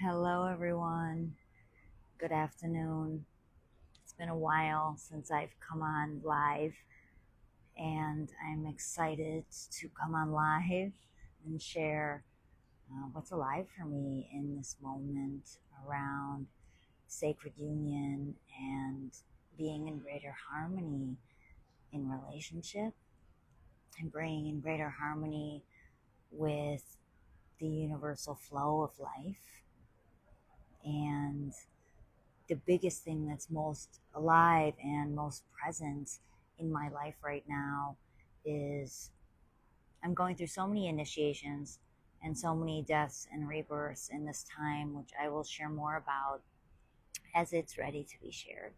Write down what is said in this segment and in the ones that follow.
Hello, everyone. Good afternoon. It's been a while since I've come on live, and I'm excited to come on live and share what's alive for me in this moment around sacred union and being in greater harmony in relationship and bringing in greater harmony with the universal flow of life. And the biggest thing that's most alive and most present in my life right now is I'm going through so many initiations and so many deaths and rebirths in this time, which I will share more about as it's ready to be shared.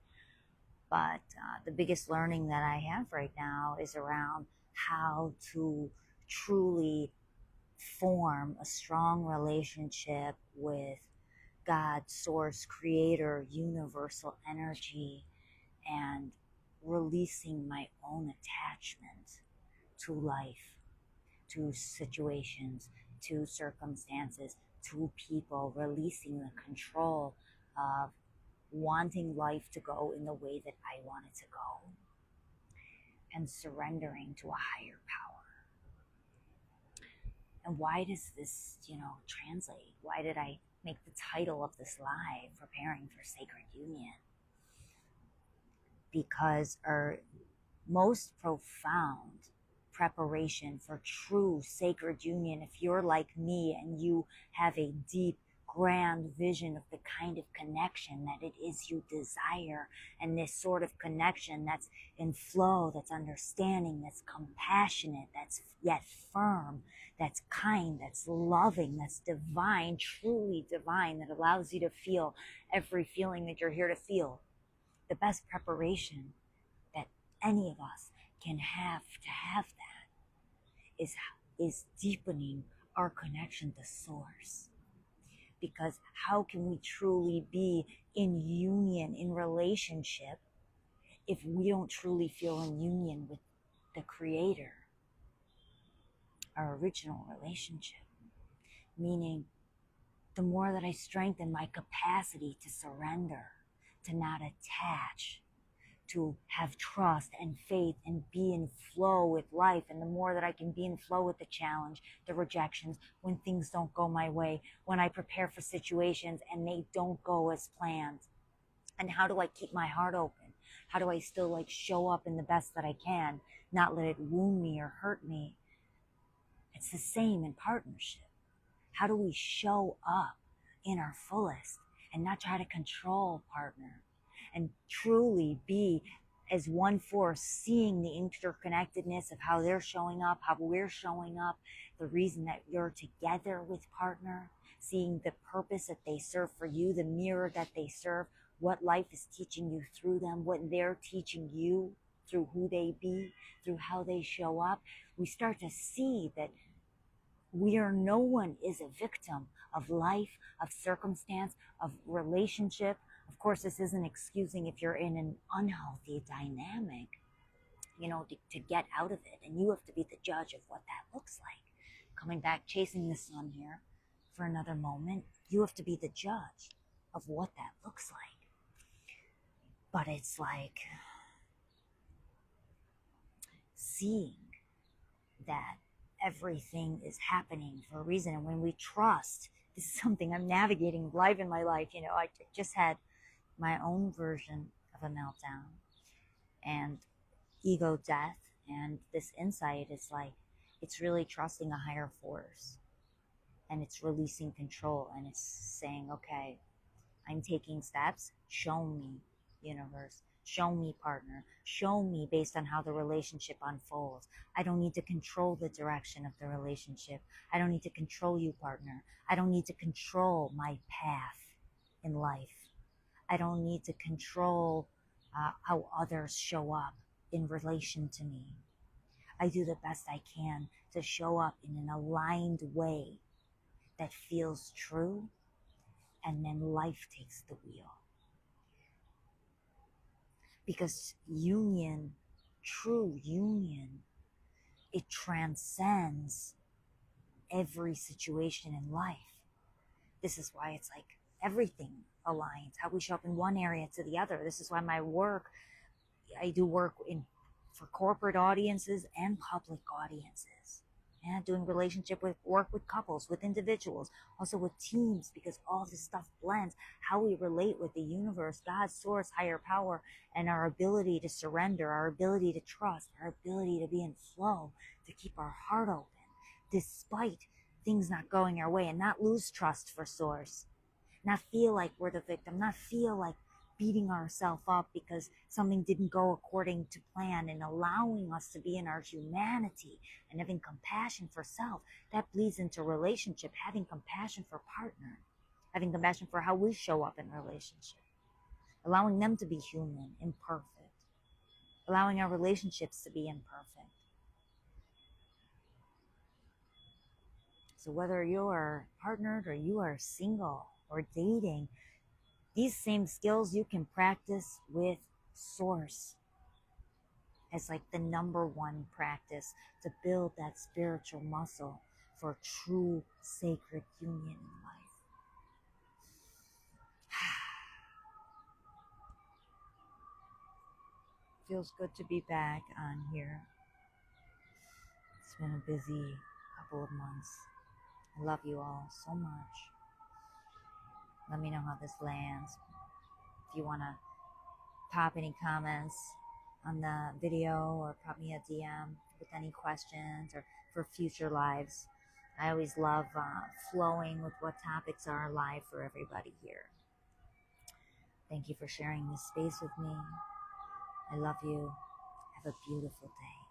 But the biggest learning that I have right now is around how to truly form a strong relationship with God, source, creator, universal energy, and releasing my own attachment to life, to situations, to circumstances, to people, releasing the control of wanting life to go in the way that I want it to go, and surrendering to a higher power. And why does this, translate? Why did I make the title of this live preparing for sacred union? Because our most profound preparation for true sacred union, if you're like me and you have a deep, grand vision of the kind of connection that it is you desire, and this sort of connection that's in flow, that's understanding, that's compassionate, that's yet firm, that's kind, that's loving, that's divine, truly divine, that allows you to feel every feeling that you're here to feel. The best preparation that any of us can have to have that is deepening our connection to source. Because how can we truly be in union, in relationship, if we don't truly feel in union with the creator, our original relationship? Meaning, the more that I strengthen my capacity to surrender, to not attach, to have trust and faith and be in flow with life. And the more that I can be in flow with the challenge, the rejections, when things don't go my way, when I prepare for situations and they don't go as planned. And how do I keep my heart open? How do I still show up in the best that I can, not let it wound me or hurt me? It's the same in partnership. How do we show up in our fullest and not try to control partner, and truly be as one force, seeing the interconnectedness of how they're showing up, how we're showing up, the reason that you're together with partner, seeing the purpose that they serve for you, the mirror that they serve, what life is teaching you through them, what they're teaching you through who they be, through how they show up. We start to see that no one is a victim of life, of circumstance, of relationship. Of course, this isn't excusing if you're in an unhealthy dynamic, to get out of it. And you have to be the judge of what that looks like. Coming back, chasing the sun here for another moment, you have to be the judge of what that looks like. But it's like seeing that everything is happening for a reason. And when we trust, this is something I'm navigating live in my life. I just had my own version of a meltdown and ego death. And this insight is it's really trusting a higher force, and it's releasing control, and it's saying, okay, I'm taking steps. Show me, universe. Show me, partner. Show me based on how the relationship unfolds. I don't need to control the direction of the relationship. I don't need to control you, partner. I don't need to control my path in life. I don't need to control how others show up in relation to me. I do the best I can to show up in an aligned way that feels true, and then life takes the wheel. Because union, true union, it transcends every situation in life. This is why it's like everything aligns, how we show up in one area to the other. This is why my work, I do work for corporate audiences and public audiences. Yeah, doing relationship with work with couples, with individuals, also with teams, because all this stuff blends how we relate with the universe, God, source, higher power, and our ability to surrender, our ability to trust, our ability to be in flow, to keep our heart open, despite things not going our way, and not lose trust for source, not feel like we're the victim, not feel like beating ourselves up because something didn't go according to plan, and allowing us to be in our humanity and having compassion for self. That bleeds into relationship, having compassion for partner, having compassion for how we show up in relationship, allowing them to be human, imperfect, allowing our relationships to be imperfect. So whether you are partnered or you are single or dating, these same skills you can practice with source as like the number one practice to build that spiritual muscle for true sacred union in life. Feels good to be back on here. It's been a busy couple of months. I love you all so much. Let me know how this lands. If you want to pop any comments on the video or pop me a DM with any questions or for future lives. I always love flowing with what topics are live for everybody here. Thank you for sharing this space with me. I love you. Have a beautiful day.